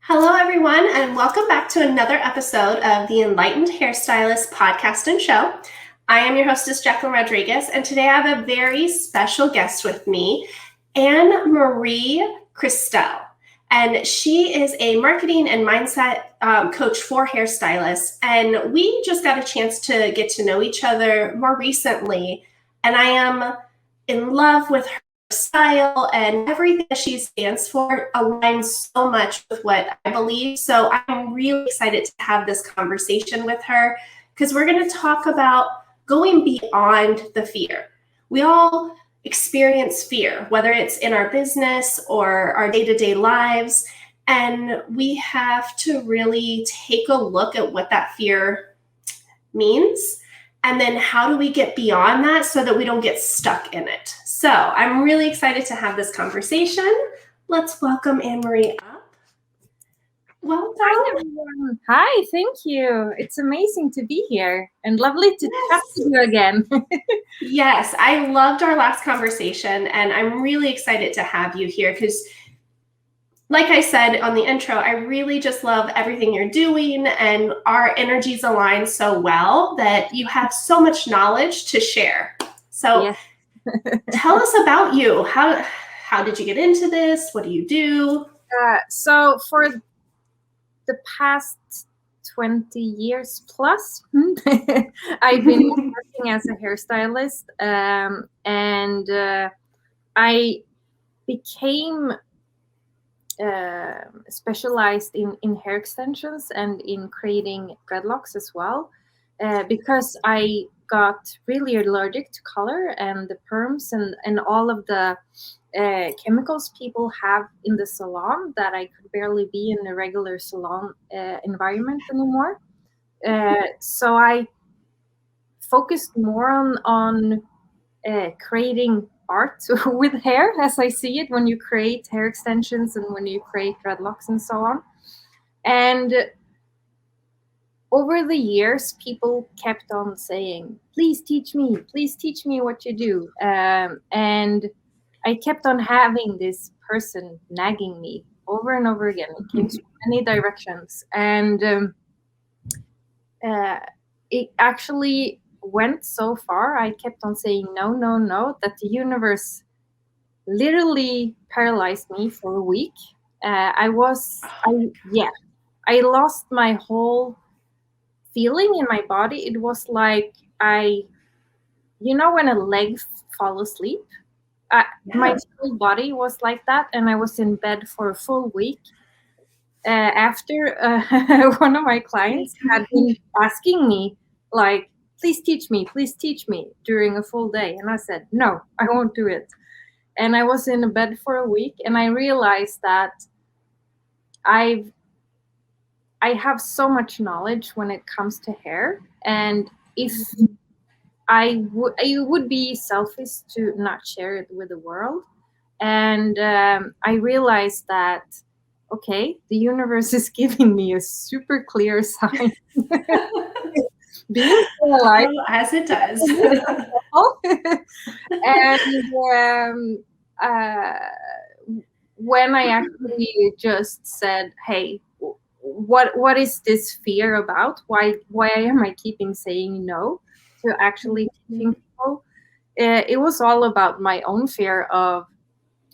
Hello, everyone, and welcome back to another episode of the Enlightened Hairstylist podcast and show. I am your hostess, Jacqueline Rodriguez, and today I have a very special guest with me, Anne-Marie Christell. And she is a marketing and mindset coach for hairstylists. And we just got a chance to get to know each other more recently. And I am in love with her style and everything that she stands for aligns so much with what I believe. So I'm really excited to have this conversation with her because we're going to talk about going beyond the fear. We all experience fear, whether it's in our business or our day-to-day lives, and we have to really take a look at what that fear means. And then how do we get beyond that so that we don't get stuck in it? So I'm really excited to have this conversation. Let's welcome Anne-Marie up. Welcome. Hi, everyone. Hi, thank you. It's amazing to be here and lovely to chat to you again. Yes, I loved our last conversation and I'm really excited to have you here because like I said on the intro, I really just love everything you're doing and our energies align so well that you have so much knowledge to share. So Yes. Tell us about you. How did you get into this? What do you do? So for the past 20 years plus, I've been working as a hairstylist, and I became specialized in hair extensions and in creating dreadlocks as well, because I got really allergic to color and the perms and all of the chemicals people have in the salon that I could barely be in a regular salon environment anymore. So I focused more on creating art with hair as I see it when you create hair extensions and when you create dreadlocks and so on. And over the years, people kept on saying, please teach me what you do. And I kept on having this person nagging me over and over again. It came from many directions. And it actually went so far, I kept on saying no, that the universe literally paralyzed me for a week. I lost my whole feeling in my body. It was like when a leg fall asleep, my whole body was like that, and I was in bed for a full week. After one of my clients had been asking me, like, please teach me during a full day. And I said, no, I won't do it. And I was in bed for a week, and I realized that I have so much knowledge when it comes to hair. And if I would be selfish to not share it with the world. And I realized that, okay, the universe is giving me a super clear sign. Being alive, as it does. And when I actually just said, hey, what is this fear about? Why am I keeping saying no to actually teaching people? It was all about my own fear of,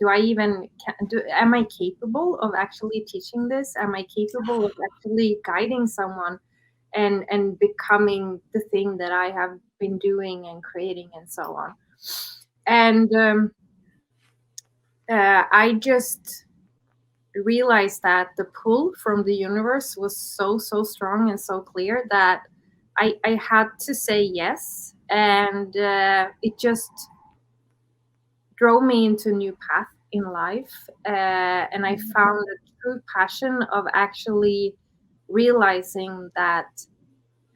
am I capable of actually teaching this? Am I capable of actually guiding someone and becoming the thing that I have been doing and creating and so on? And I just realized that the pull from the universe was so strong and so clear that I had to say yes. And it just drove me into a new path in life. And I found a true passion of actually realizing that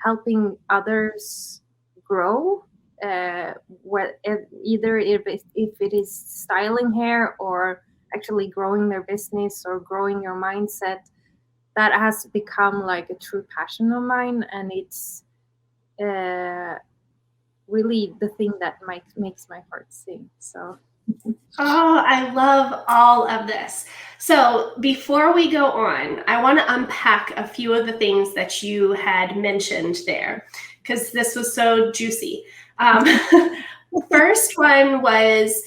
helping others grow, either if it is styling hair or actually growing their business or growing your mindset, that has become like a true passion of mine. And it's really the thing that makes my heart sing. So Oh, I love all of this. So before we go on, I want to unpack a few of the things that you had mentioned there, because this was so juicy. First one was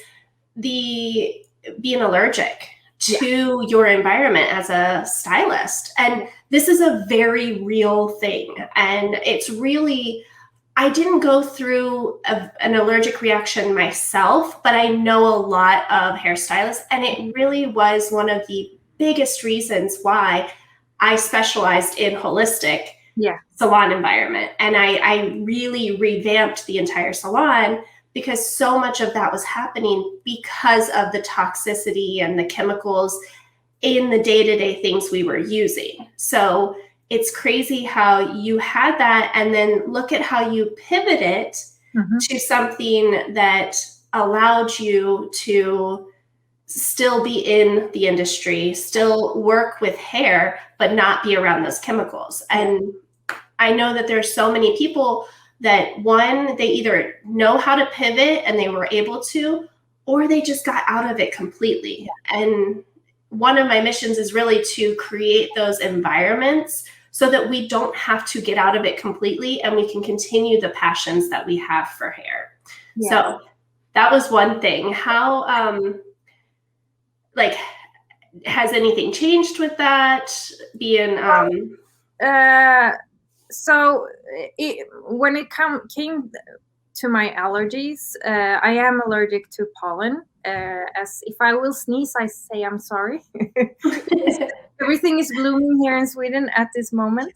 the being allergic to your environment as a stylist. And this is a very real thing. And it's really, I didn't go through an allergic reaction myself, but I know a lot of hairstylists, and it really was one of the biggest reasons why I specialized in holistic salon environment. And I really revamped the entire salon because so much of that was happening because of the toxicity and the chemicals in the day-to-day things we were using. So it's crazy how you had that, and then look at how you pivot it to something that allowed you to still be in the industry, still work with hair, but not be around those chemicals. And I know that there's so many people that, one, they either know how to pivot and they were able to, or they just got out of it completely. And one of my missions is really to create those environments so that we don't have to get out of it completely, and we can continue the passions that we have for hair. So that was one thing. How, has anything changed with that being, so when it came to my allergies, I am allergic to pollen. As if I will sneeze, I say I'm sorry. Everything is blooming here in Sweden at this moment.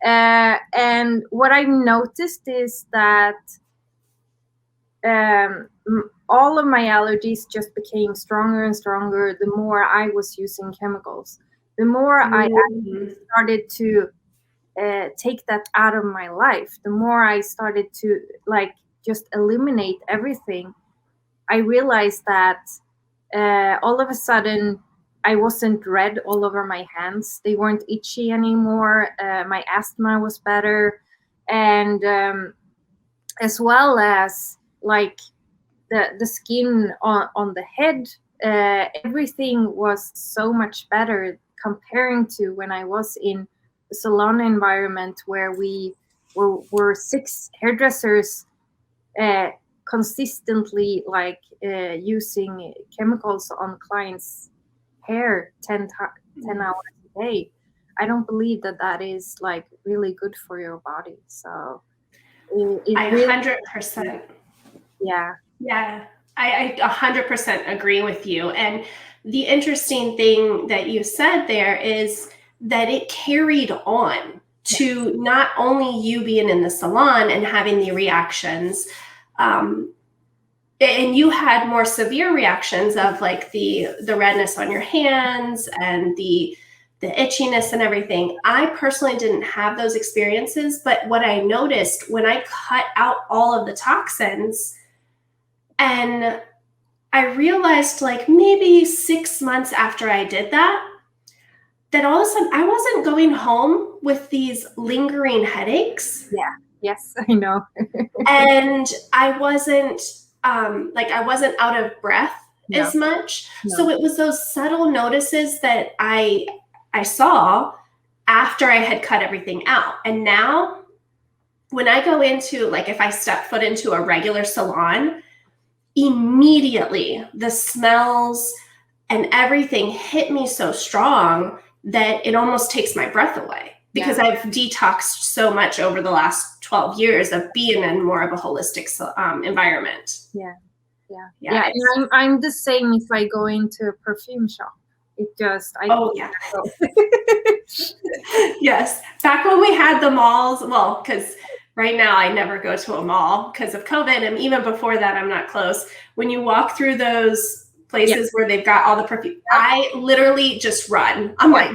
And what I noticed is that all of my allergies just became stronger and stronger the more I was using chemicals. The more I actually started to take that out of my life, the more I started to just eliminate everything. I realized that all of a sudden I wasn't red all over my hands. They weren't itchy anymore. My asthma was better. And as well as the skin on the head, everything was so much better comparing to when I was in the salon environment where we were 6 hairdressers consistently using chemicals on clients' hair 10 hours a day. I don't believe that is really good for your body. So I really, 100%. Yeah, I 100% agree with you. And the interesting thing that you said there is that it carried on to not only you being in the salon and having the reactions, and you had more severe reactions of the redness on your hands and the itchiness and everything. I personally didn't have those experiences, but what I noticed when I cut out all of the toxins, and I realized maybe 6 months after I did that all of a sudden I wasn't going home with these lingering headaches. Yes, I know. And I wasn't I wasn't out of breath as much. So it was those subtle notices that I saw after I had cut everything out. And now when I go into, if I step foot into a regular salon, immediately the smells and everything hit me so strong that it almost takes my breath away, because I've detoxed so much over the last 12 years of being in more of a holistic environment. Yeah. And I'm the same if I go into a perfume shop. It just, Yes. Back when we had the malls, well, because right now I never go to a mall because of COVID. And even before that, I'm not close. When you walk through those places where they've got all the perfume, I literally just run. I'm like,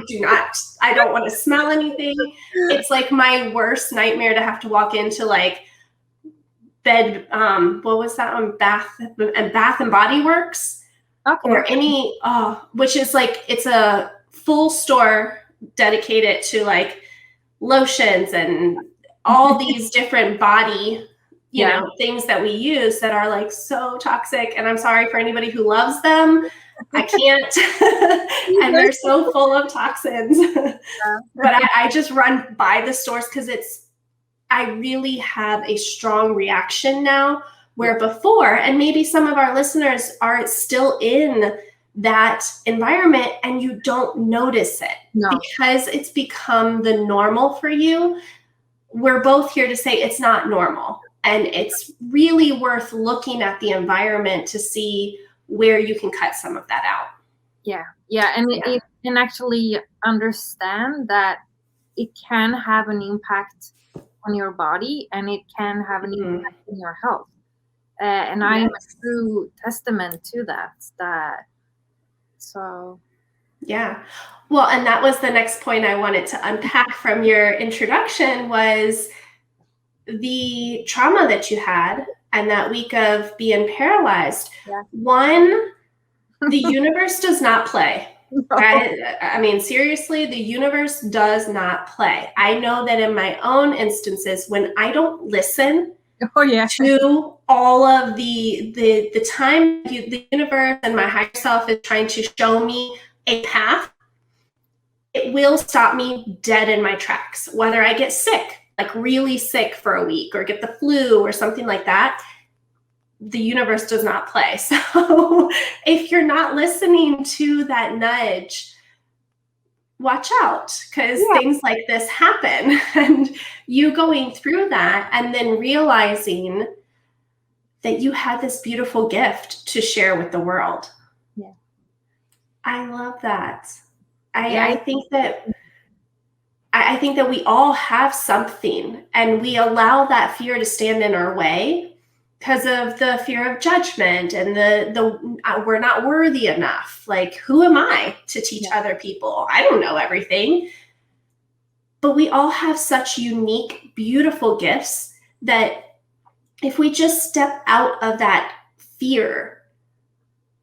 I don't want to smell anything. It's my worst nightmare to have to walk into bed, what was that one? Bath and Body Works. Okay. Or any, which is it's a full store dedicated to lotions and all these different body, things that we use that are so toxic. And I'm sorry for anybody who loves them, I can't. And they're so full of toxins. But I just run by the stores because I really have a strong reaction now, where before, and maybe some of our listeners are still in that environment and you don't notice it because it's become the normal for you. We're both here to say it's not normal. And it's really worth looking at the environment to see where you can cut some of that out. Yeah. And it can actually understand that it can have an impact on your body and it can have an impact on your health. And I'm a true testament to that. So. Yeah. Well, and that was the next point I wanted to unpack from your introduction was the trauma that you had and that week of being paralyzed. One, the universe does not play. I mean, seriously, the universe does not play. I know that in my own instances, when I don't listen to all of the time the universe and my higher self is trying to show me a path, it will stop me dead in my tracks. Whether I get sick, like really sick for a week, or get the flu or something like that, the universe does not play. So if you're not listening to that nudge, watch out, because things like this happen. And you going through that and then realizing that you had this beautiful gift to share with the world. Yeah. I love that. I think that we all have something, and we allow that fear to stand in our way because of the fear of judgment and the we're not worthy enough. Like, who am I to teach other people? I don't know everything. But we all have such unique, beautiful gifts that if we just step out of that fear,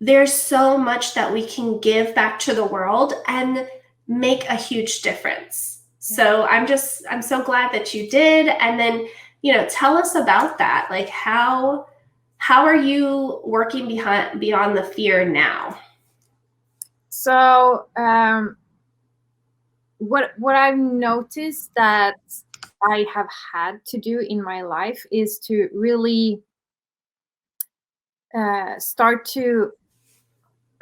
there's so much that we can give back to the world and make a huge difference. So I'm so glad that you did. And then, tell us about that. Like, how are you working beyond the fear now? So what I've noticed that I have had to do in my life is to really start to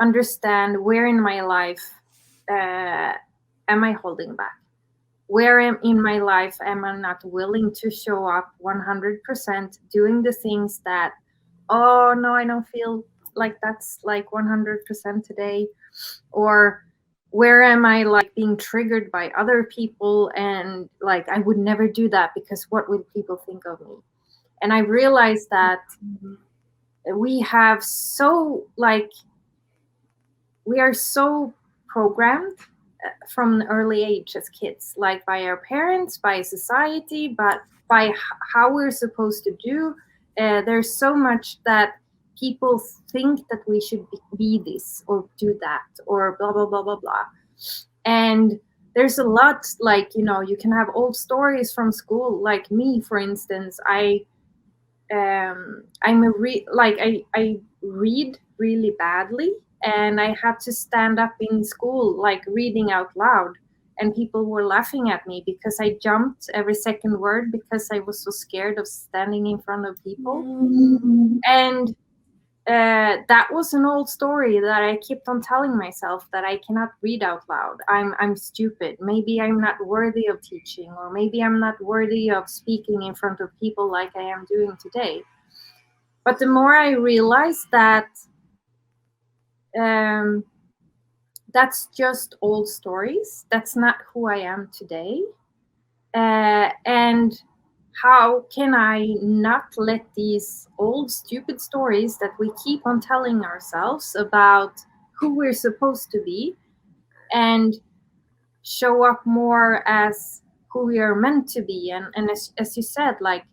understand where in my life am I holding back? Where in my life am I not willing to show up 100%, doing the things that, oh no, I don't feel like that's like 100% today? Or where am I like being triggered by other people and like I would never do that because what will people think of me? And I realized that we are so programmed from an early age as kids, like by our parents, by society, but by how we're supposed to do. There's so much that people think that we should be this or do that or blah blah blah blah blah. And there's a lot, like, you can have old stories from school. Like me, for instance, I read really badly, and I had to stand up in school like reading out loud, and people were laughing at me because I jumped every second word because I was so scared of standing in front of people. And that was an old story that I kept on telling myself, that I cannot read out loud. I'm stupid. Maybe I'm not worthy of teaching, or maybe I'm not worthy of speaking in front of people like I am doing today. But the more I realized that that's just old stories, that's not who I am today, and how can I not let these old stupid stories that we keep on telling ourselves about who we're supposed to be and show up more as who we are meant to be? And as you said, like,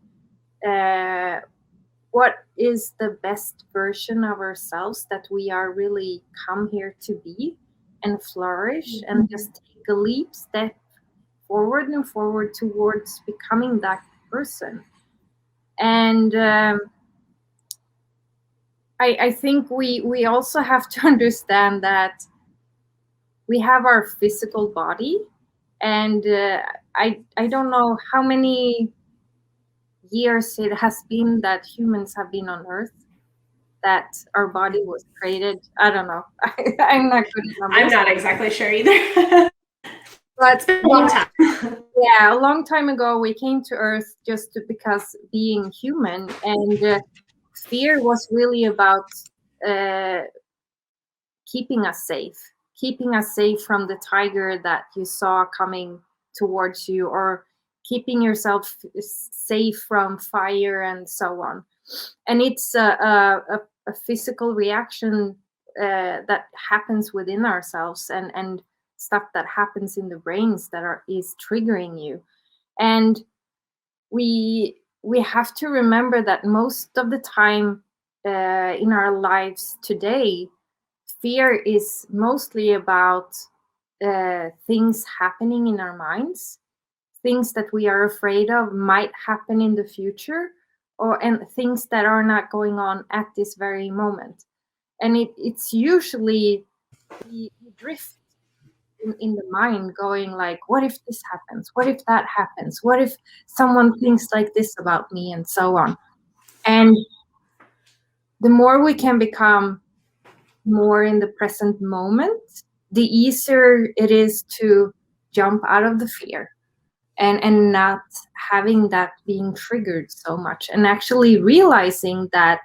what is the best version of ourselves that we are really come here to be and flourish, and just take a leap step forward and forward towards becoming that person. And I think we also have to understand that we have our physical body, and I don't know how many years it has been that humans have been on Earth, that our body was created. I don't know. I'm not good at I'm numbers. not exactly sure either. But It's been a long time. yeah, a long time ago we came to Earth because being human, and fear was really about uh, keeping us safe from the tiger that you saw coming towards you, or keeping yourself safe from fire and so on. And it's a physical reaction that happens within ourselves, and stuff that happens in the brains that is triggering you. And we have to remember that most of the time in our lives today, fear is mostly about things happening in our minds, things that we are afraid of might happen in the future, and things that are not going on at this very moment. And it's usually we drift in the mind, going like, what if this happens, what if that happens, what if someone thinks like this about me, and so on. And the more we can become more in the present moment, the easier it is to jump out of the fear, and not having that being triggered so much, and actually realizing that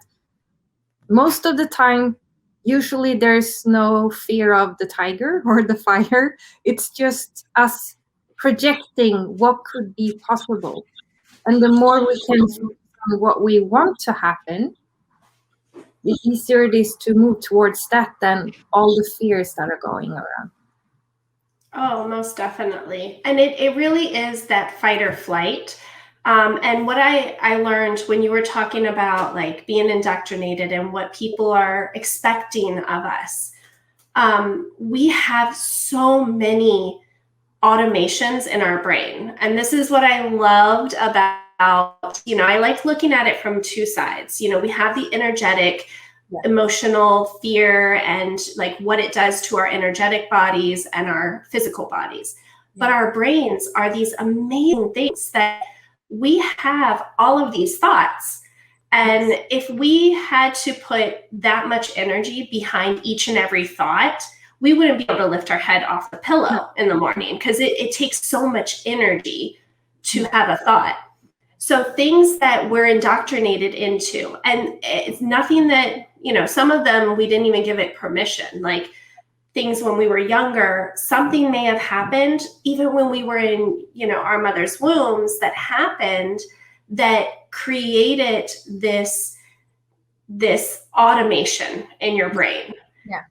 most of the time, usually there's no fear of the tiger or the fire. It's just us projecting what could be possible. And the more we can focus on what we want to happen, the easier it is to move towards that than all the fears that are going around. Oh, most definitely. And it really is that fight or flight. And what I learned when you were talking about like being indoctrinated and what people are expecting of us, we have so many automations in our brain. And this is what I loved about, I like looking at it from two sides. We have the energetic, emotional fear and like what it does to our energetic bodies and our physical bodies. But our brains are these amazing things that we have all of these thoughts. And if we had to put that much energy behind each and every thought, we wouldn't be able to lift our head off the pillow in the morning, because it takes so much energy to have a thought. So things that we're indoctrinated into, and it's nothing that, some of them we didn't even give it permission. Like things when we were younger, something may have happened even when we were in, our mother's wombs, that happened that created this automation in your brain. Yeah.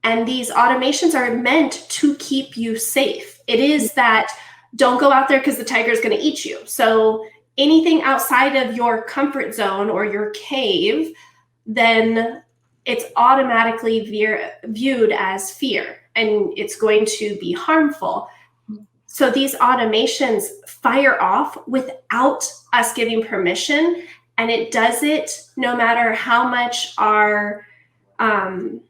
And these automations are meant to keep you safe. It is that don't go out there because the tiger is going to eat you. So anything outside of your comfort zone or your cave, then it's automatically viewed as fear, and it's going to be harmful. So these automations fire off without us giving permission, and it does it no matter how much our I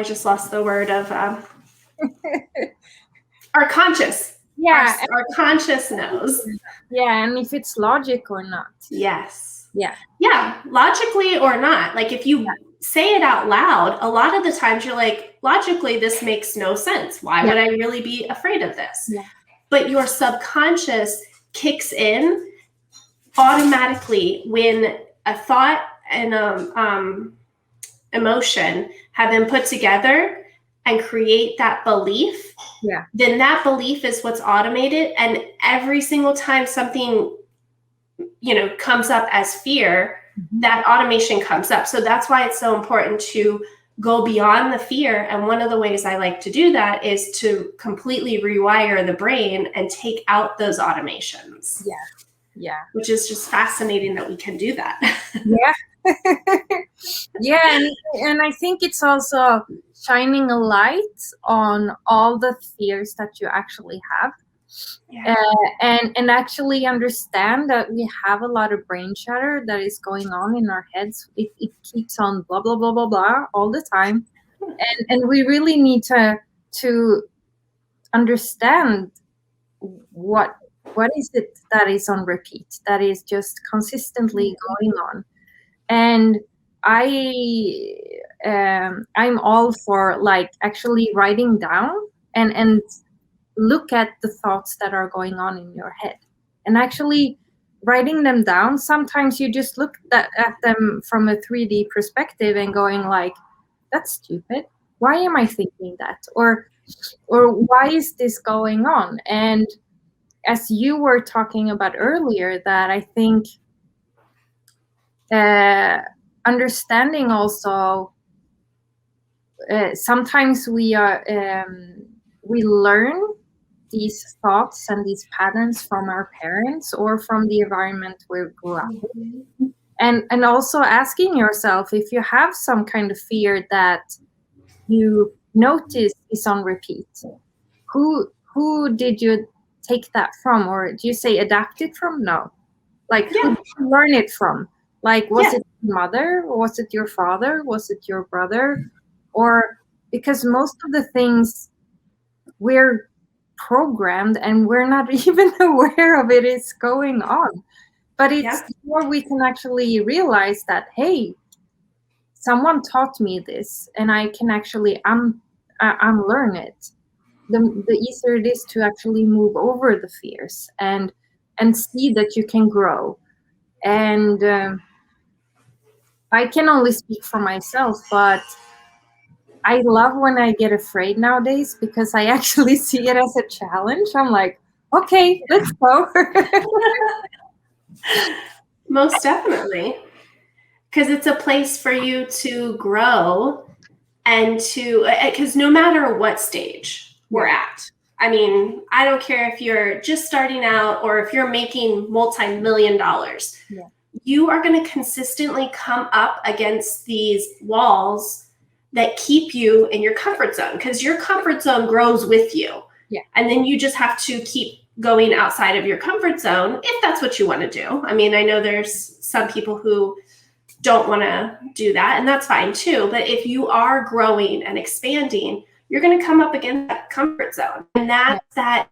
just lost the word of our conscious. Yeah. Our conscious knows. Yeah, and if it's logic or not. Yes. Yeah, logically or not. Like if you say it out loud, a lot of the times you're like, logically, this makes no sense. Why would I really be afraid of this? Yeah. But your subconscious kicks in automatically when a thought and emotion have been put together and create that belief. Yeah. Then that belief is what's automated, and every single time something comes up as fear, that automation comes up. So that's why it's so important to go beyond the fear. And one of the ways I like to do that is to completely rewire the brain and take out those automations. Yeah. Which is just fascinating that we can do that. Yeah. Yeah, and I think it's also shining a light on all the fears that you actually have. Yeah. And actually understand that we have a lot of brain chatter that is going on in our heads. It keeps on blah blah blah blah blah all the time, and we really need to understand what is it that is on repeat, that is just consistently going on. And I'm all for like actually writing down and look at the thoughts that are going on in your head and actually writing them down. Sometimes you just look at them from a 3D perspective and going like, that's stupid, why am I thinking that, or why is this going on? And as you were talking about earlier, that I think understanding also, sometimes we learn these thoughts and these patterns from our parents or from the environment we grew up in. And also asking yourself, if you have some kind of fear that you notice is on repeat, who did you take that from? Or do you say adapt it from? No, like who did you learn it from? Like, was it your mother? Was it your father? Was it your brother? Or because most of the things we're programmed and we're not even aware of it is going on. But it's more we can actually realize that, hey, someone taught me this and I can actually unlearn it. The easier it is to actually move over the fears and see that you can grow. And I can only speak for myself, but I love when I get afraid nowadays because I actually see it as a challenge. I'm like, okay, let's go. Most definitely. Because it's a place for you to grow and because no matter what stage we're at, I mean, I don't care if you're just starting out or if you're making multi-million dollars, you are going to consistently come up against these walls that keep you in your comfort zone, because your comfort zone grows with you. And then you just have to keep going outside of your comfort zone if that's what you want to do. I mean, I know there's some people who don't want to do that, and that's fine too. But if you are growing and expanding, you're going to come up against that comfort zone. And that's that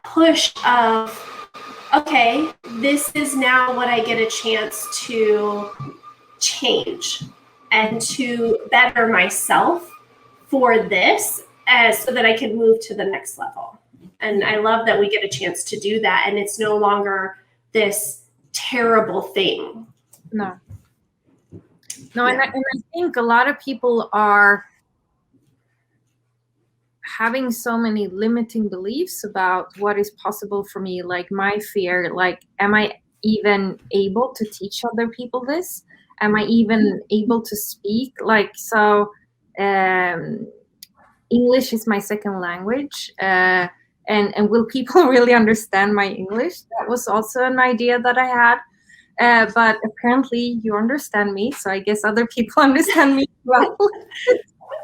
push of, okay, this is now what I get a chance to change and to better myself for this, so that I can move to the next level. And I love that we get a chance to do that, and it's no longer this terrible thing. No, and I think a lot of people are having so many limiting beliefs about what is possible for me. Like my fear, like, am I even able to teach other people this? Am I even able to speak? Like, so English is my second language. And will people really understand my English? That was also an idea that I had. But apparently you understand me, so I guess other people understand me as well.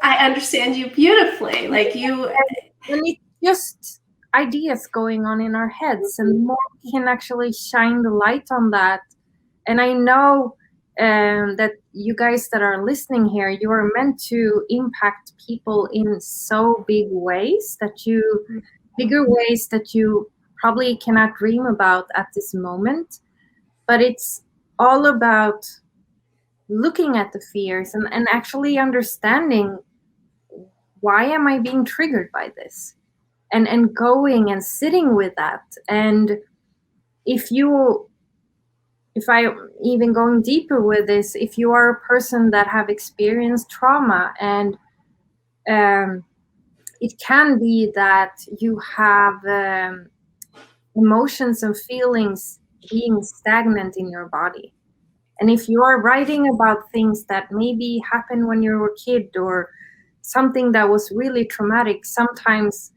I understand you beautifully. Like you, and it's just ideas going on in our heads, and the more we can actually shine the light on that. And I know that you guys that are listening here, you are meant to impact people in so bigger ways that you probably cannot dream about at this moment. But it's all about looking at the fears and actually understanding, why am I being triggered by this? And going and sitting with that. And if I even going deeper with this, if you are a person that have experienced trauma, and it can be that you have emotions and feelings being stagnant in your body. And if you are writing about things that maybe happened when you were a kid or something that was really traumatic, sometimes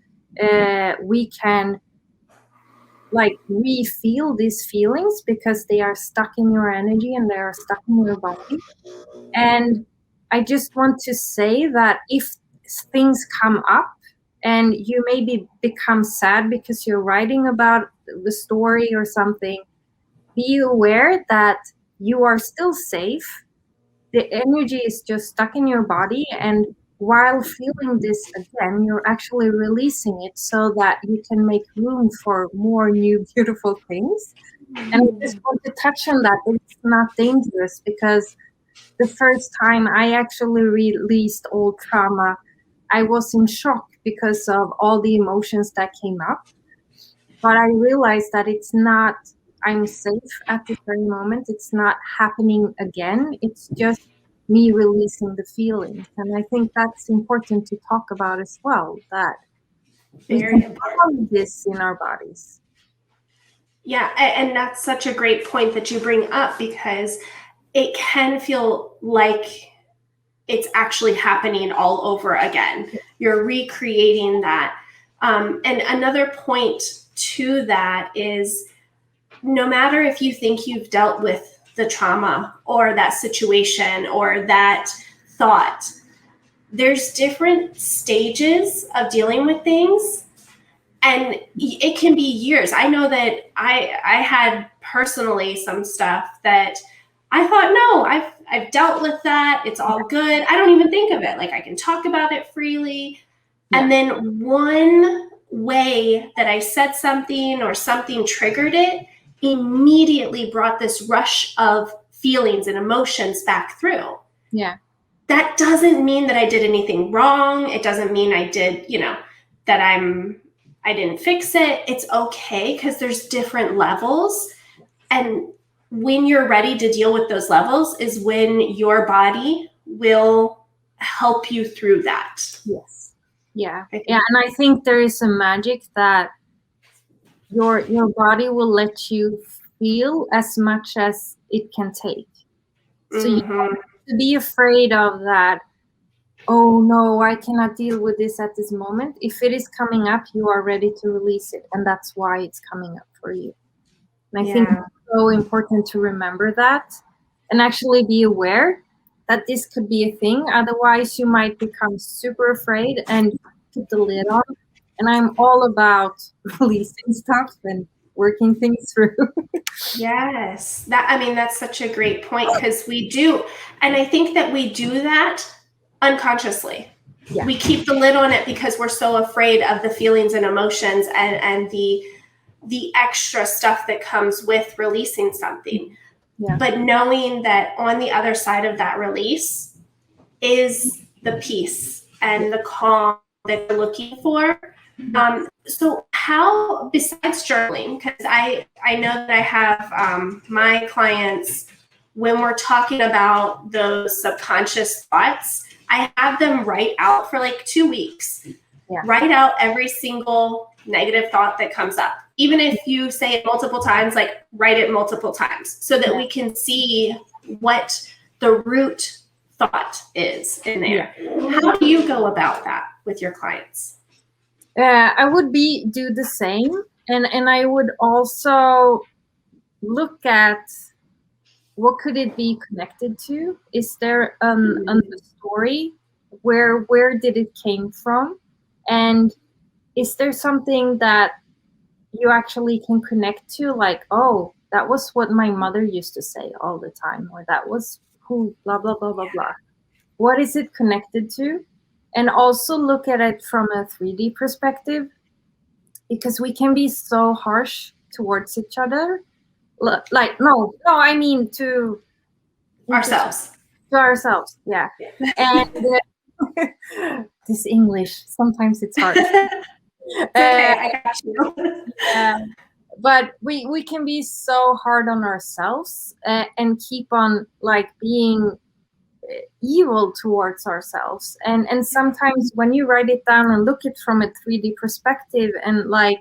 we can feel these feelings because they are stuck in your energy and they are stuck in your body. And I just want to say that if things come up, and you maybe become sad because you're writing about the story or something, be aware that you are still safe. The energy is just stuck in your body, and while feeling this again, you're actually releasing it so that you can make room for more new beautiful things. And I just want to touch on that. It's not dangerous, because the first time I actually released old trauma, I was in shock because of all the emotions that came up. But I realized that it's not, I'm safe at this very moment. It's not happening again. It's just me releasing the feelings. And I think that's important to talk about as well, that we Very can important. have this in our bodies. Yeah, and that's such a great point that you bring up, because it can feel like it's actually happening all over again. You're recreating that. And another point to that is, no matter if you think you've dealt with the trauma or that situation or that thought, there's different stages of dealing with things, and it can be years. I know that I had personally some stuff that I thought, no, I've dealt with that. It's all good. I don't even think of it. Like, I can talk about it freely. Yeah. And then one way that I said something or something triggered it immediately brought this rush of feelings and emotions back through. Yeah. That doesn't mean that I did anything wrong. It doesn't mean I did, that I didn't fix it. It's okay, because there's different levels. And when you're ready to deal with those levels is when your body will help you through that. Yes. Yeah. Yeah. And I think there is a magic that your body will let you feel as much as it can take. So you don't have to be afraid of that. Oh no, I cannot deal with this at this moment. If it is coming up, you are ready to release it, and that's why it's coming up for you. And I think it's so important to remember that, and actually be aware that this could be a thing. Otherwise, you might become super afraid and put the lid on. And I'm all about releasing stuff and working things through. Yes. That's such a great point, because we do. And I think that we do that unconsciously. Yeah. We keep the lid on it because we're so afraid of the feelings and emotions and the extra stuff that comes with releasing something. Yeah. But knowing that on the other side of that release is the peace and the calm that you're looking for. So how, besides journaling, because I know that I have my clients, when we're talking about those subconscious thoughts, I have them write out for like 2 weeks. Yeah. Write out every single negative thought that comes up. Even if you say it multiple times, like, write it multiple times so that we can see what the root thought is in there. Yeah. How do you go about that with your clients? I would do the same, and I would also look at what could it be connected to. Is there a story? Where did it came from? And is there something that you actually can connect to, like, oh, that was what my mother used to say all the time, or that was who, blah, blah, blah, blah, blah. What is it connected to? And also look at it from a 3D perspective, because we can be so harsh towards each other. Like, no, I mean to ourselves. To ourselves, yeah. And this English, sometimes it's hard. Okay, I got you. But we can be so hard on ourselves and keep on, like, being evil towards ourselves. And sometimes when you write it down and look it from a 3D perspective, and like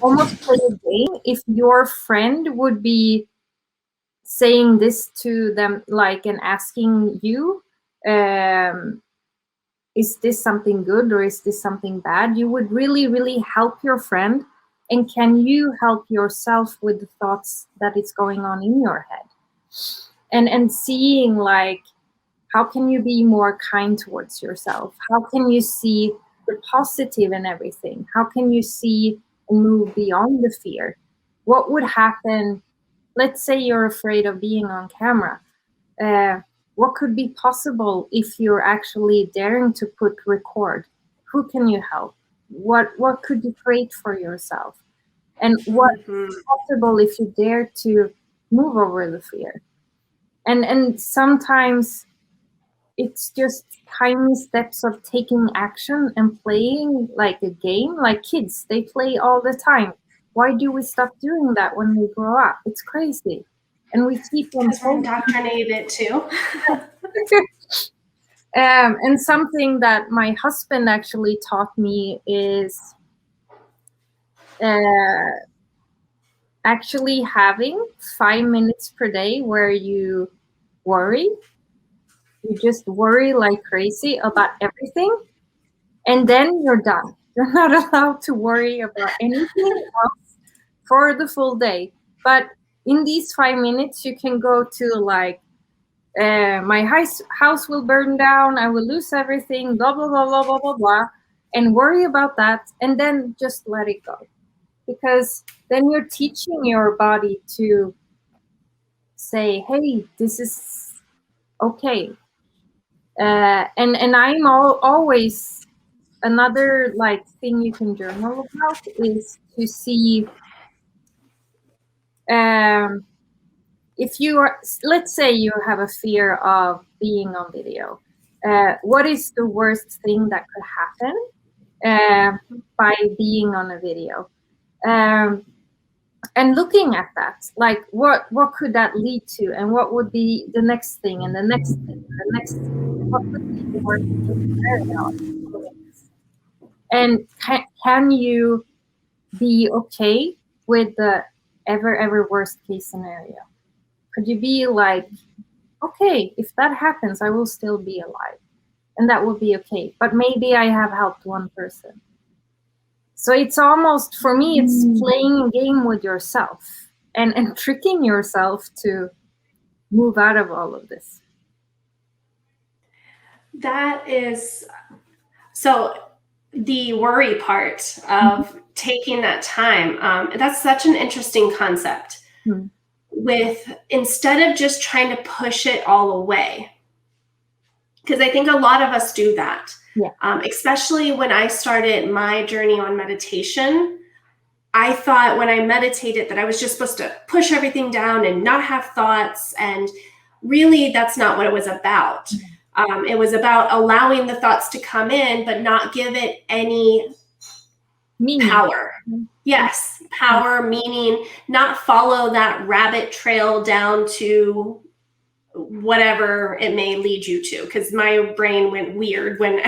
almost play a game, if your friend would be saying this to them, like, and asking you, is this something good or is this something bad, you would really, really help your friend. And can you help yourself with the thoughts that is going on in your head? And seeing, like, how can you be more kind towards yourself? How can you see the positive in everything? How can you see and move beyond the fear? What would happen? Let's say you're afraid of being on camera. What could be possible if you're actually daring to put record? Who can you help? What could you create for yourself? And what's possible if you dare to move over the fear? And sometimes it's just tiny steps of taking action and playing like a game. Like kids, they play all the time. Why do we stop doing that when we grow up? It's crazy. And we keep on because we're indoctrinated too. And something that my husband actually taught me is actually having 5 minutes per day where you worry. You just worry like crazy about everything, and then you're done. You're not allowed to worry about anything else for the full day. But in these 5 minutes, you can go to like, my house will burn down, I will lose everything, blah, blah, blah, blah, blah, blah, blah, and worry about that, and then just let it go. Because then you're teaching your body to say, hey, this is okay. And I'm always, another like thing you can journal about is to see, if you are, let's say you have a fear of being on video, what is the worst thing that could happen by being on a video? And looking at that, like what could that lead to, and what would be the next thing, and the next thing, and the next thing, what would be the worst case scenario? And can you be okay with the ever worst case scenario? Could you be like, okay, if that happens, I will still be alive, and that will be okay, but maybe I have helped one person. So it's almost, for me, it's playing a game with yourself and tricking yourself to move out of all of this. That is, so the worry part of taking that time, that's such an interesting concept. With, instead of just trying to push it all away, because I think a lot of us do that. Especially when I started my journey on meditation, I thought when I meditated that I was just supposed to push everything down and not have thoughts. And really, that's not what it was about. It was about allowing the thoughts to come in, but not give it any power. Yes, power, meaning, not follow that rabbit trail down to whatever it may lead you to. Because my brain went weird when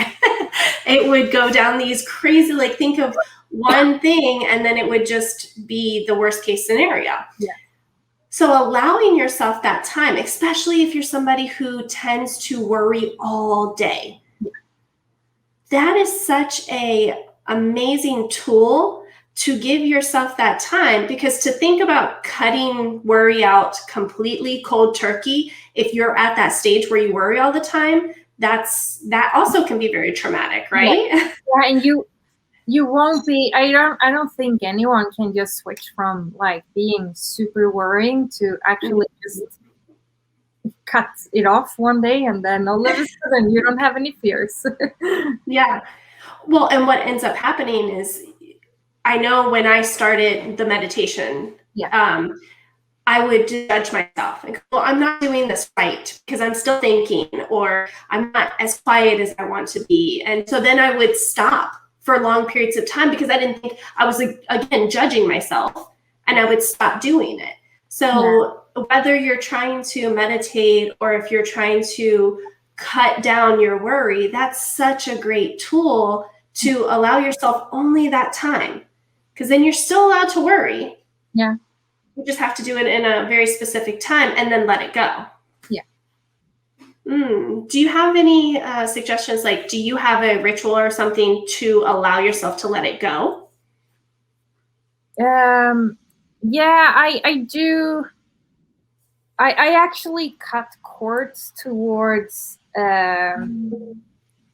it would go down these crazy, like, think of one thing and then it would just be the worst case scenario. So allowing yourself that time, especially if you're somebody who tends to worry all day, that is such a amazing tool to give yourself that time. Because to think about cutting worry out completely cold turkey, if you're at that stage where you worry all the time, that also can be very traumatic, right? And you won't be, I don't think anyone can just switch from like being super worrying to actually just cut it off one day, and then all of a sudden you don't have any fears. Yeah. Well, and what ends up happening is, I know when I started the meditation, I would judge myself and go, well, I'm not doing this right because I'm still thinking, or I'm not as quiet as I want to be. And so then I would stop for long periods of time because I didn't think, I was, again, judging myself, and I would stop doing it. So whether you're trying to meditate or if you're trying to cut down your worry, that's such a great tool to allow yourself only that time. Because then you're still allowed to worry. You just have to do it in a very specific time and then let it go. Do you have any suggestions? Like, do you have a ritual or something to allow yourself to let it go? I do. I actually cut cords towards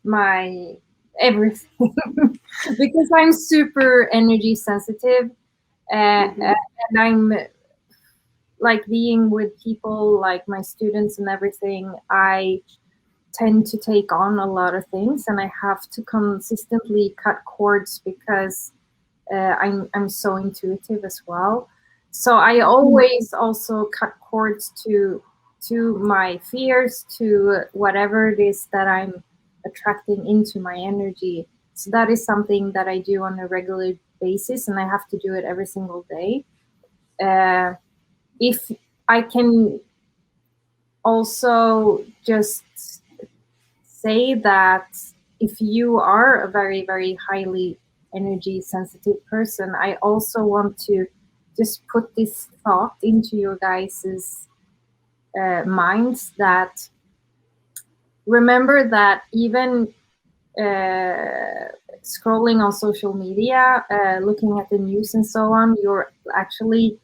my everything because I'm super energy sensitive, and I'm like being with people like my students and everything. I tend to take on a lot of things, and I have to consistently cut cords because I'm so intuitive as well. So I always also cut cords to my fears, to whatever it is that I'm attracting into my energy. So that is something that I do on a regular basis, and I have to do it every single day. If I can also just say that if you are a very, very highly energy sensitive person, I also want to just put this thought into your guys's minds that remember that even scrolling on social media, looking at the news and so on, you're actually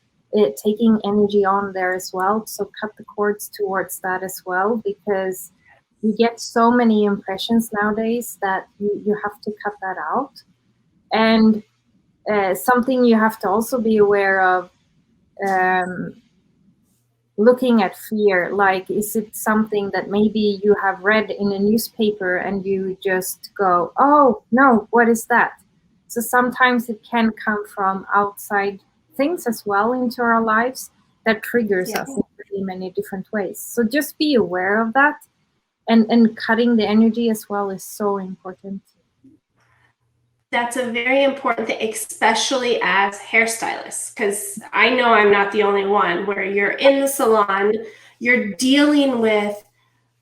taking energy on there as well. So cut the cords towards that as well, because you get so many impressions nowadays that you have to cut that out. And something you have to also be aware of, looking at fear, like, is it something that maybe you have read in a newspaper and you just go, oh no, what is that? So sometimes it can come from outside things as well into our lives that triggers us in really many different ways. So just be aware of that, and cutting the energy as well is so important. That's a very important thing, especially as hairstylists, because I know I'm not the only one where you're in the salon, you're dealing with,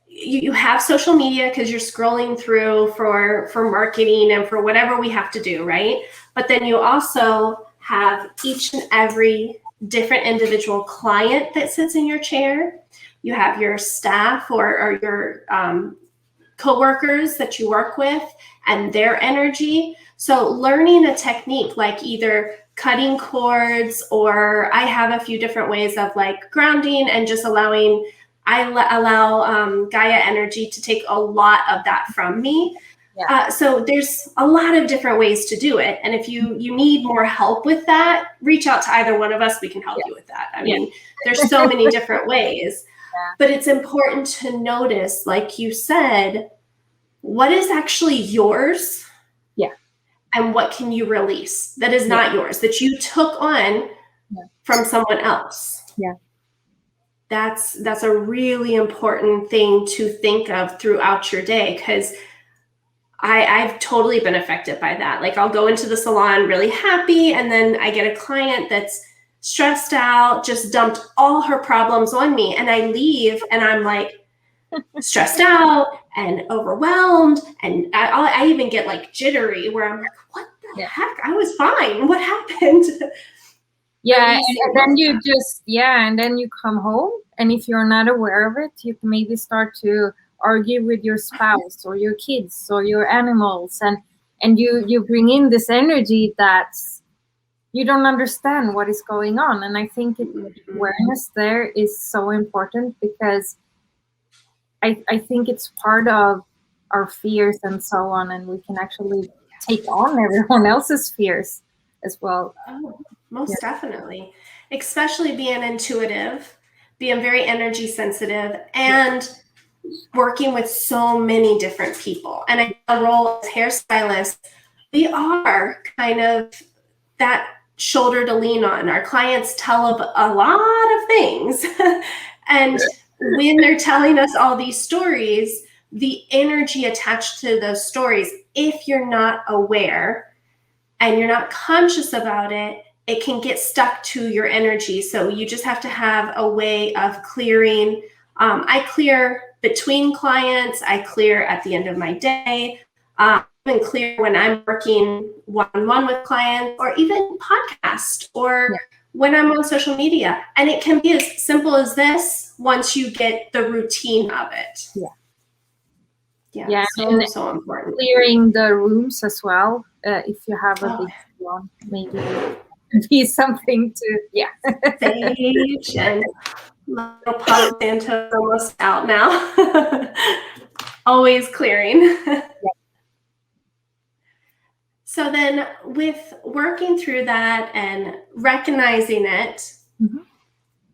you have social media because you're scrolling through for marketing and for whatever we have to do, right? But then you also have each and every different individual client that sits in your chair. You have your staff or your coworkers that you work with and their energy. So learning a technique like either cutting cords, or I have a few different ways of like grounding and just allowing, allow Gaia energy to take a lot of that from me. Yeah. So there's a lot of different ways to do it. And if you need more help with that, reach out to either one of us. We can help you with that. I mean, there's so many different ways. But it's important to notice, like you said, what is actually yours, and what can you release that is not yours, that you took on from someone else. That's a really important thing to think of throughout your day, because I've totally been affected by that. Like, I'll go into the salon really happy, and then I get a client that's stressed out, just dumped all her problems on me, and I leave and I'm like stressed out and overwhelmed, and I even get like jittery where I'm like, what the heck? I was fine. What happened? And then you just and then you come home, and if you're not aware of it, you can maybe start to argue with your spouse or your kids or your animals, and you bring in this energy that you don't understand what is going on. And I think awareness there is so important, because I think it's part of our fears and so on, and we can actually take on everyone else's fears as well. Oh, most definitely. Especially being intuitive, being very energy sensitive, and working with so many different people. And in a role as hairstylists, we are kind of that shoulder to lean on. Our clients tell a lot of things. And when they're telling us all these stories, the energy attached to those stories, if you're not aware and you're not conscious about it, it can get stuck to your energy. So you just have to have a way of clearing. I clear between clients. I clear at the end of my day. Even clear when I'm working one-on-one with clients, or even podcast, or when I'm on social media. And it can be as simple as this once you get the routine of it. So important. Clearing the rooms as well. If you have a big salon, maybe be something to sage and little Palo Santo almost out now. Always clearing. So then with working through that and recognizing it, Mm-hmm.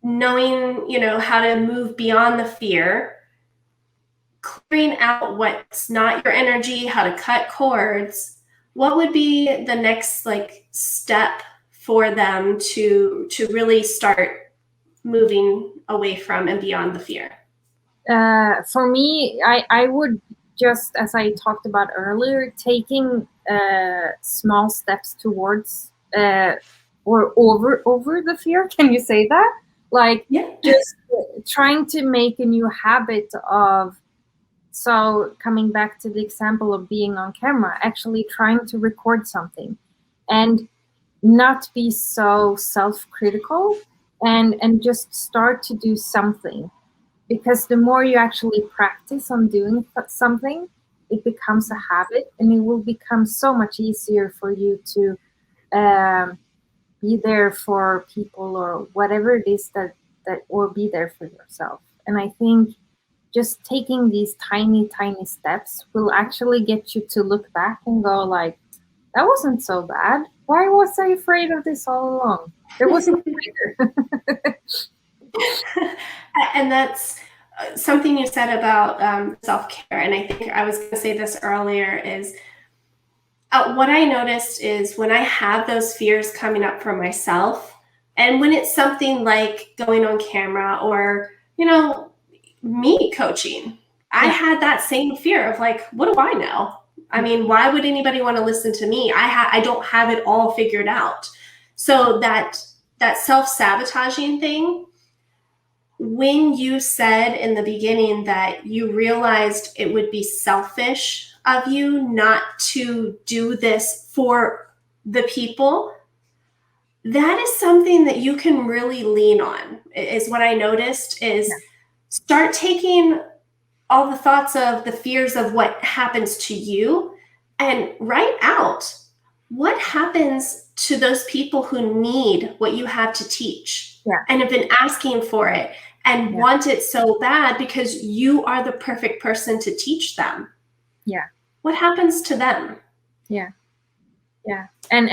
knowing, how to move beyond the fear, clearing out what's not your energy, how to cut cords, what would be the next step for them to really start moving away from and beyond the fear? For me, I would just, as I talked about earlier, taking small steps towards or over the fear. Can you say that? Like Yeah. just trying to make a new habit of. So coming back to the example of being on camera, actually trying to record something, and not be so self-critical, and just start to do something, because the more you actually practice on doing something, it becomes a habit, and it will become so much easier for you to be there for people or whatever it is that or be there for yourself. And I think just taking these tiny steps will actually get you to look back and go like, that wasn't so bad. Why was I afraid of this all along? There was no trigger. And that's something you said about self-care. And I think I was going to say this earlier is what I noticed is when I have those fears coming up for myself, and when it's something like going on camera or, me coaching, I had that same fear of like, what do I know? I mean, why would anybody want to listen to me? I don't have it all figured out. So that self-sabotaging thing, when you said in the beginning that you realized it would be selfish of you not to do this for the people, that is something that you can really lean on, is what I noticed, is start taking all the thoughts of the fears of what happens to you and write out what happens to those people who need what you have to teach and have been asking for it and want it so bad because you are the perfect person to teach them. Yeah. What happens to them? Yeah. Yeah. And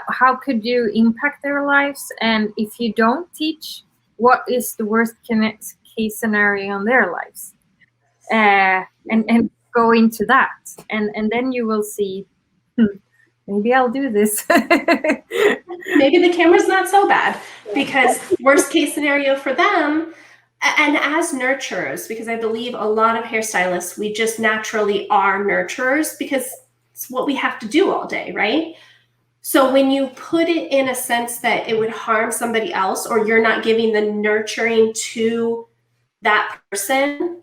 how could you impact their lives? And if you don't teach, what is the worst case scenario in their lives? And go into that. And then you will see, maybe I'll do this. Maybe the camera's not so bad, because worst case scenario for them, and as nurturers, because I believe a lot of hairstylists, we just naturally are nurturers because it's what we have to do all day, right? So when you put it in a sense that it would harm somebody else, or you're not giving the nurturing to that person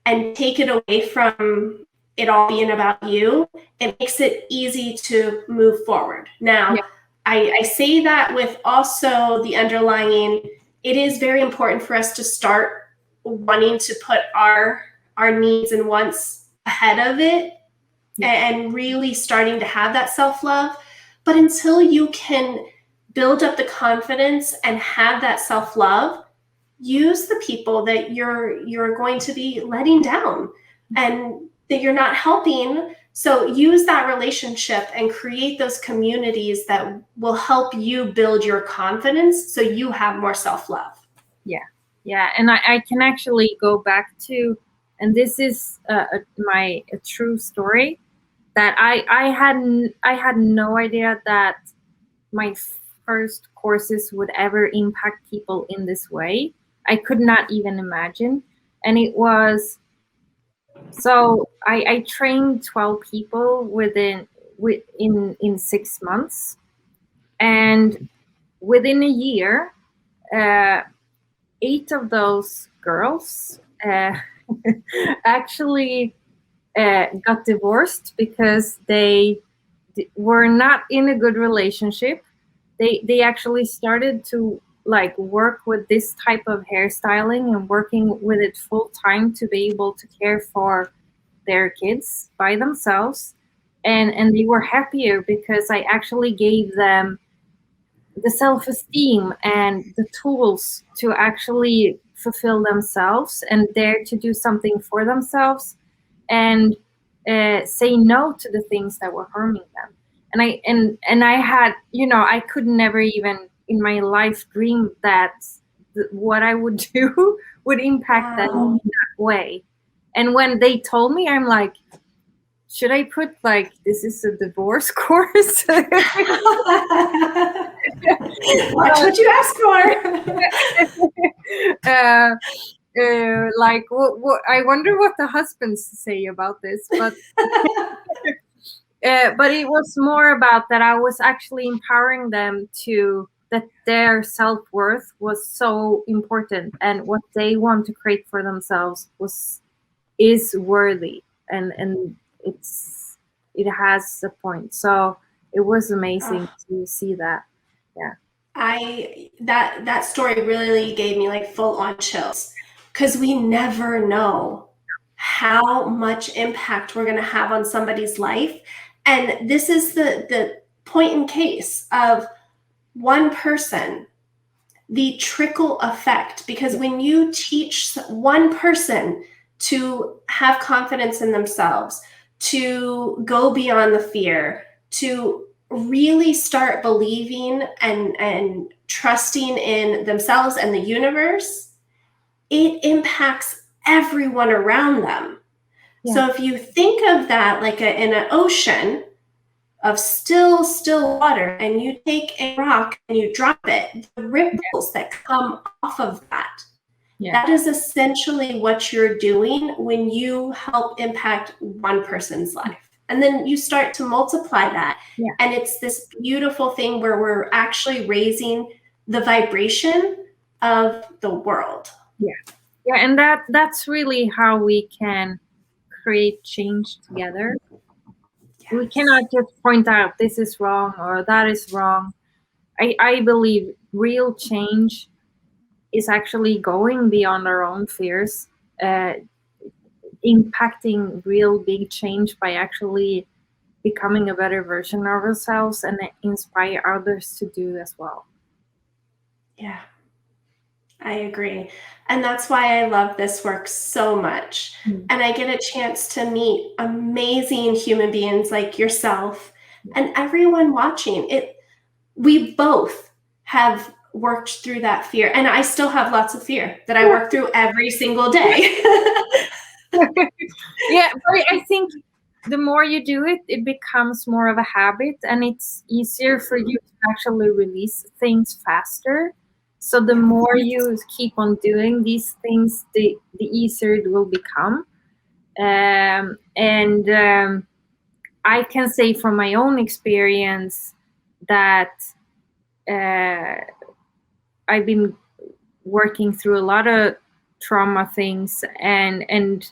and take it away from it all being about you, it makes it easy to move forward. Now, I say that with also the underlying, it is very important for us to start wanting to put our needs and wants ahead of it, and really starting to have that self-love. But until you can build up the confidence and have that self-love, use the people that you're going to be letting down and that you're not helping. So use that relationship and create those communities that will help you build your confidence so you have more self-love. Yeah. And I can actually go back to, and this is my true story, that I had no idea that my first courses would ever impact people in this way. I could not even imagine. And it was, so I trained 12 people in 6 months, and within a year, 8 of those girls actually got divorced because they were not in a good relationship. They actually started to work with this type of hairstyling and working with it full time to be able to care for their kids by themselves, and they were happier because I actually gave them the self-esteem and the tools to actually fulfill themselves and dare to do something for themselves, and say no to the things that were harming them. And I had, I could never even in my life dream that what I would do would impact them in that way. And when they told me, I'm like, should I put like, this is a divorce course? Watch what you ask for. Like, I wonder what the husbands say about this, but but it was more about that I was actually empowering them to that their self-worth was so important, and what they want to create for themselves is worthy, and it has a point. So it was amazing to see that. Yeah. That story really gave me like full on chills, because we never know how much impact we're going to have on somebody's life. And this is the point in case of one person, the trickle effect, because when you teach one person to have confidence in themselves, to go beyond the fear, to really start believing and trusting in themselves and the universe, it impacts everyone around them. Yeah. So if you think of that like in an ocean of still water, and you take a rock and you drop it, the ripples that come off of that, that is essentially what you're doing when you help impact one person's life. And then you start to multiply that. Yeah. And it's this beautiful thing where we're actually raising the vibration of the world. Yeah. Yeah. And that's really how we can create change together. Yes. We cannot just point out this is wrong or that is wrong. I believe real change is actually going beyond our own fears, impacting real big change by actually becoming a better version of ourselves, and inspire others to do as well. Yeah, I agree. And that's why I love this work so much. Mm. And I get a chance to meet amazing human beings like yourself and everyone watching it. We both have worked through that fear, and I still have lots of fear that I work through every single day. Yeah, but I think the more you do it, it becomes more of a habit, and it's easier for you to actually release things faster. So the more you keep on doing these things, the easier it will become. I can say from my own experience that I've been working through a lot of trauma things, and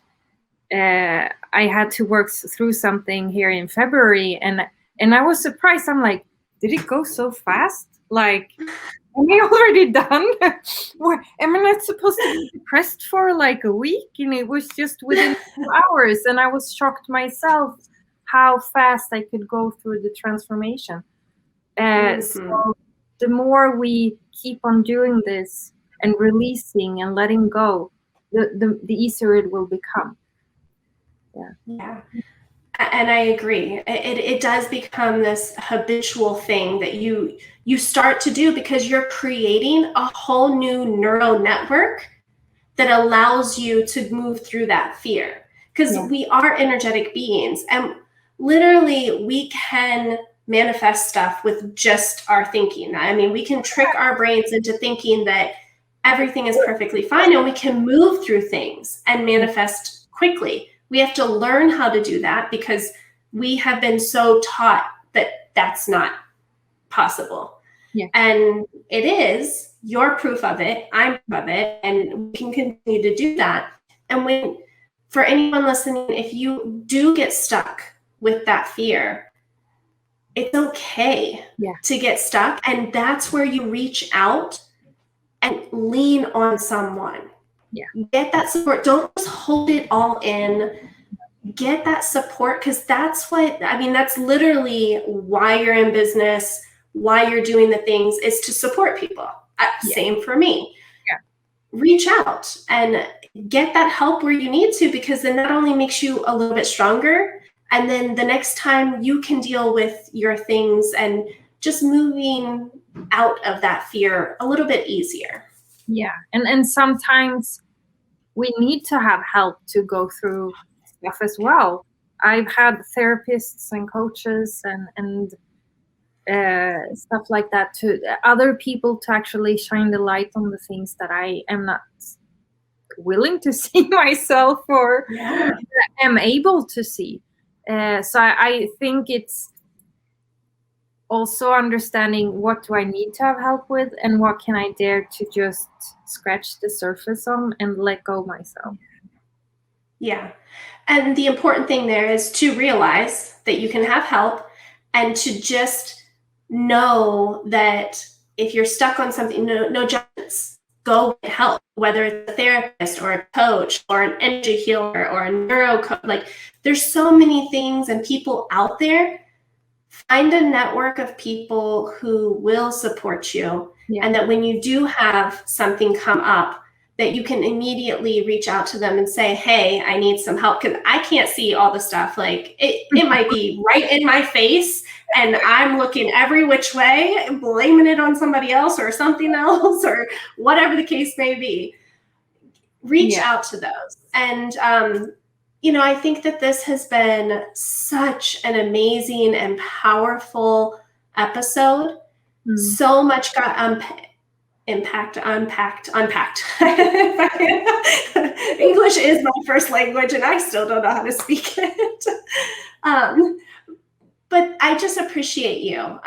I had to work through something here in February, and I was surprised. I'm like, did it go so fast? Like, am I already done? Am I not supposed to be depressed for like a week? And it was just within 2 hours, and I was shocked myself how fast I could go through the transformation. So the more we keep on doing this and releasing and letting go, the easier it will become. Yeah. And I agree. It does become this habitual thing that you start to do, because you're creating a whole new neural network that allows you to move through that fear. Because we are energetic beings, and literally we can manifest stuff with just our thinking. I mean, we can trick our brains into thinking that everything is perfectly fine, and we can move through things and manifest quickly. We have to learn how to do that, because we have been so taught that that's not possible. Yeah. And it is. You're proof of it. I'm proof of it. And we can continue to do that. And for anyone listening, if you do get stuck with that fear, it's okay to get stuck. And that's where you reach out and lean on someone. Yeah. Get that support. Don't just hold it all in. Get that support, because that's literally why you're in business, why you're doing the things, is to support people. Same for me. Yeah. Reach out and get that help where you need to, because then that only makes you a little bit stronger, And then the next time you can deal with your things and just moving out of that fear a little bit easier. Yeah. And sometimes we need to have help to go through stuff as well. I've had therapists and coaches and stuff like that, to other people to actually shine the light on the things that I am not willing to see myself, or am able to see. So I think it's also understanding, what do I need to have help with, and what can I dare to just scratch the surface on and let go myself. Yeah. And the important thing there is to realize that you can have help, and to just know that if you're stuck on something, no judgments. Go get help, whether it's a therapist or a coach or an energy healer or a neuro coach. Like, there's so many things and people out there. Find a network of people who will support you, and that when you do have something come up, that you can immediately reach out to them and say, hey, I need some help, because I can't see all the stuff. Like, it might be right in my face and I'm looking every which way, blaming it on somebody else or something else or whatever the case may be. Reach out to those. And I think that this has been such an amazing and powerful episode. So much got unpacked. English is my first language and I still don't know how to speak it. But I just appreciate you,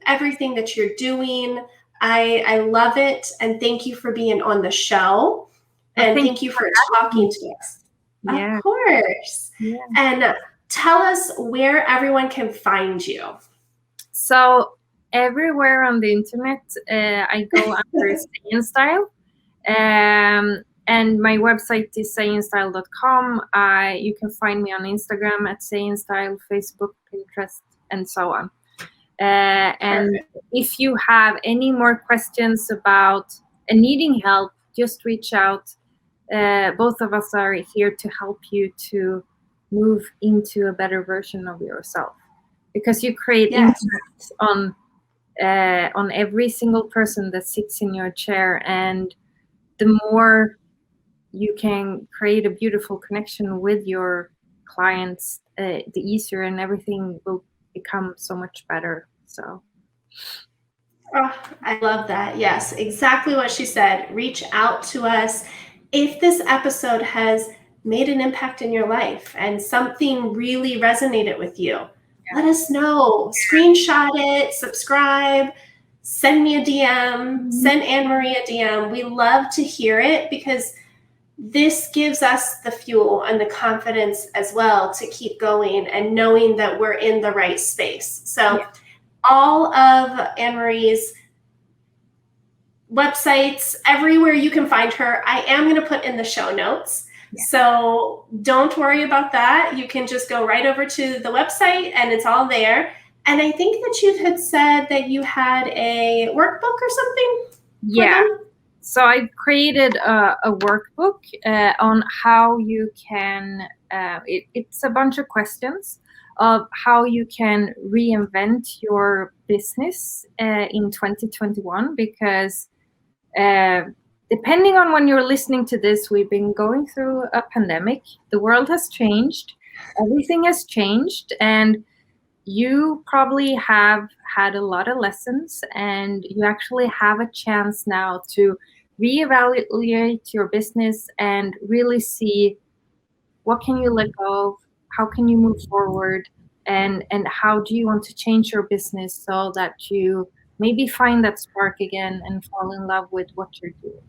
everything that you're doing. I love it. And thank you for being on the show. And thank you for talking to us. Of course. Yeah. And tell us where everyone can find you. So everywhere on the internet, I go under Stay in Style. And my website is sayinstyle.com. You can find me on Instagram at sayinstyle, Facebook, Pinterest, and so on. And if you have any more questions about needing help, just reach out. Both of us are here to help you to move into a better version of yourself, because you create impact on every single person that sits in your chair, and the more you can create a beautiful connection with your clients, the easier, and everything will become so much better. So I love that. Yes, exactly what she said. Reach out to us. If this episode has made an impact in your life and something really resonated with you, let us know. Screenshot it, subscribe, send me a DM, send Anne-Marie a DM. We love to hear it, because this gives us the fuel and the confidence as well to keep going and knowing that we're in the right space. So all of Anne-Marie's websites, everywhere you can find her, I am going to put in the show notes. So don't worry about that. You can just go right over to the website and it's all there. And I think that you had said that you had a workbook or something. So I created a workbook on how you can, it's a bunch of questions of how you can reinvent your business in 2021, because depending on when you're listening to this, we've been going through a pandemic. The world has changed. Everything has changed. And you probably have had a lot of lessons, and you actually have a chance now to reevaluate your business and really see what can you let go of, how can you move forward, and how do you want to change your business so that you maybe find that spark again and fall in love with what you're doing.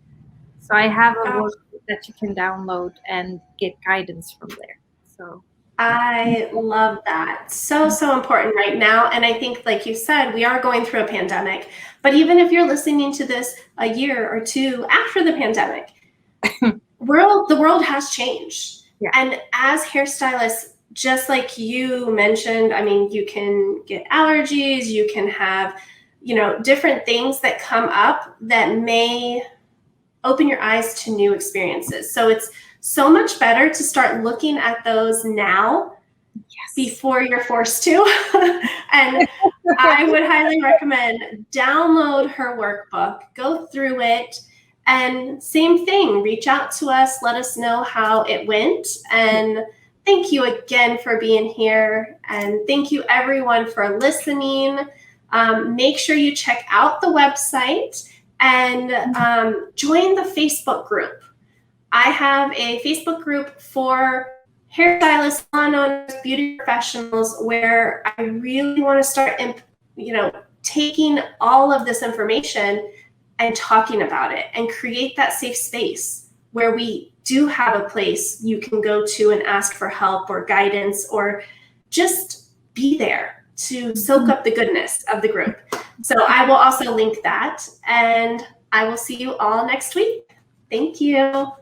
So I have a workbook that you can download and get guidance from there. So I love that. So important right now. And I think, like you said, we are going through a pandemic. But even if you're listening to this a year or two after the pandemic, the world has changed. And as hairstylists, just like you mentioned, I mean, you can get allergies, you can have, different things that come up that may open your eyes to new experiences. So it's so much better to start looking at those now before you're forced to. And I would highly recommend download her workbook, go through it, and same thing, reach out to us, let us know how it went. And thank you again for being here. And thank you everyone for listening. Make sure you check out the website and join the Facebook group. I have a Facebook group for hairstylists, salon owners, beauty professionals, where I really want to start, taking all of this information and talking about it and create that safe space where we do have a place you can go to and ask for help or guidance, or just be there to soak up the goodness of the group. So I will also link that, and I will see you all next week. Thank you.